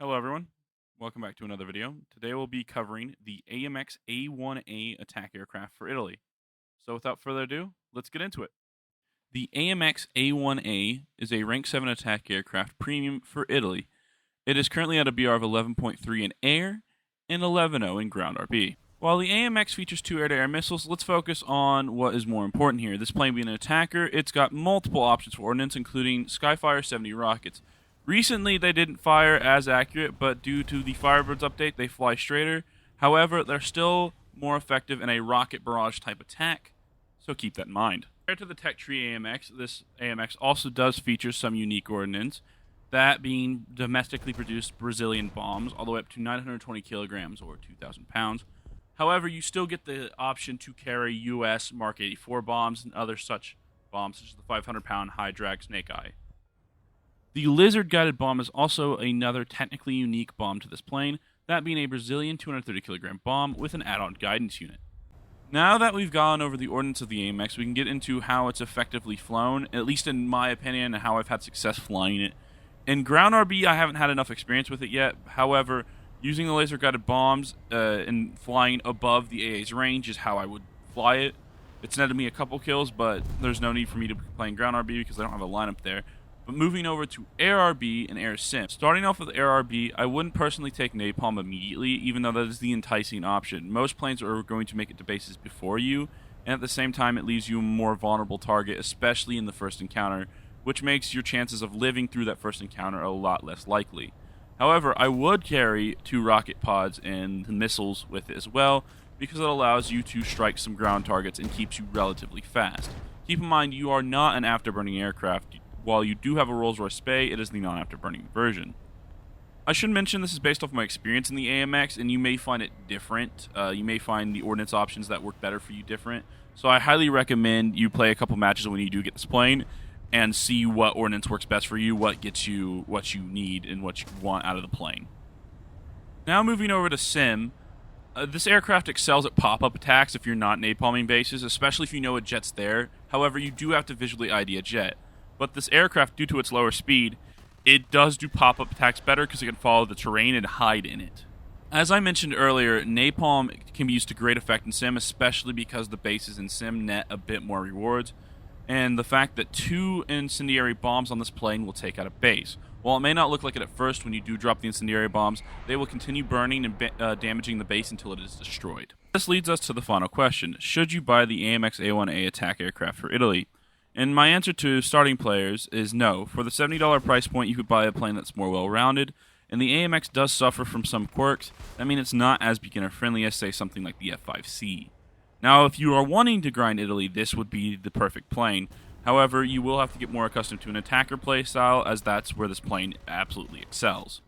Hello everyone, welcome back to another video. Today we'll be covering the AMX A-1A attack aircraft for Italy. So without further ado, let's get into it. The AMX A-1A is a Rank 7 attack aircraft premium for Italy. It is currently at a BR of 11.3 in air and 11.0 in ground RB. While the AMX features 2 air-to-air missiles, let's focus on what is more important here. This plane being an attacker, it's got multiple options for ordnance, including Skyfire 70 rockets. Recently, they didn't fire as accurate, but due to the Firebirds update, they fly straighter. However, they're still more effective in a rocket barrage type attack, so keep that in mind. Compared to the Tech Tree AMX, this AMX also does feature some unique ordnance, that being domestically produced Brazilian bombs, all the way up to 920 kilograms or 2,000 pounds. However, you still get the option to carry U.S. Mark 84 bombs and other such bombs, such as the 500-pound high-drag Snake Eye. The Lizard-guided bomb is also another technically unique bomb to this plane, that being a Brazilian 230-kilogram bomb with an add-on guidance unit. Now that we've gone over the ordnance of the AMX, we can get into how it's effectively flown, at least in my opinion, and how I've had success flying it. In ground RB, I haven't had enough experience with it yet. However, using the laser-guided bombs and flying above the AA's range is how I would fly it. It's netted me a couple kills, but there's no need for me to be playing ground RB because I don't have a lineup there. But moving over to Air RB and Air Sim. Starting off with Air RB, I wouldn't personally take Napalm immediately, even though that is the enticing option. Most planes are going to make it to bases before you, and at the same time it leaves you a more vulnerable target, especially in the first encounter, which makes your chances of living through that first encounter a lot less likely. However, I would carry 2 rocket pods and missiles with it as well, because it allows you to strike some ground targets and keeps you relatively fast. Keep in mind, you are not an afterburning aircraft. While you do have a Rolls-Royce Spey, it is the non-afterburning version. I should mention this is based off my experience in the AMX, and you may find it different. You may find the ordnance options that work better for you different. So I highly recommend you play a couple matches when you do get this plane, and see what ordnance works best for you, what gets you what you need, and what you want out of the plane. Now moving over to Sim. This aircraft excels at pop-up attacks if you're not napalming bases, especially if you know a jet's there. However, you do have to visually ID a jet. But this aircraft, due to its lower speed, it does do pop-up attacks better because it can follow the terrain and hide in it. As I mentioned earlier, napalm can be used to great effect in Sim, especially because the bases in Sim net a bit more rewards, and the fact that 2 incendiary bombs on this plane will take out a base. While it may not look like it at first when you do drop the incendiary bombs, they will continue burning and damaging the base until it is destroyed. This leads us to the final question: should you buy the AMX A-1A attack aircraft for Italy? And my answer to starting players is no. For the $70 price point, you could buy a plane that's more well-rounded, and the AMX does suffer from some quirks. I mean, it's not as beginner-friendly as, say, something like the F5C. Now, if you are wanting to grind Italy, this would be the perfect plane. However, you will have to get more accustomed to an attacker playstyle, as that's where this plane absolutely excels.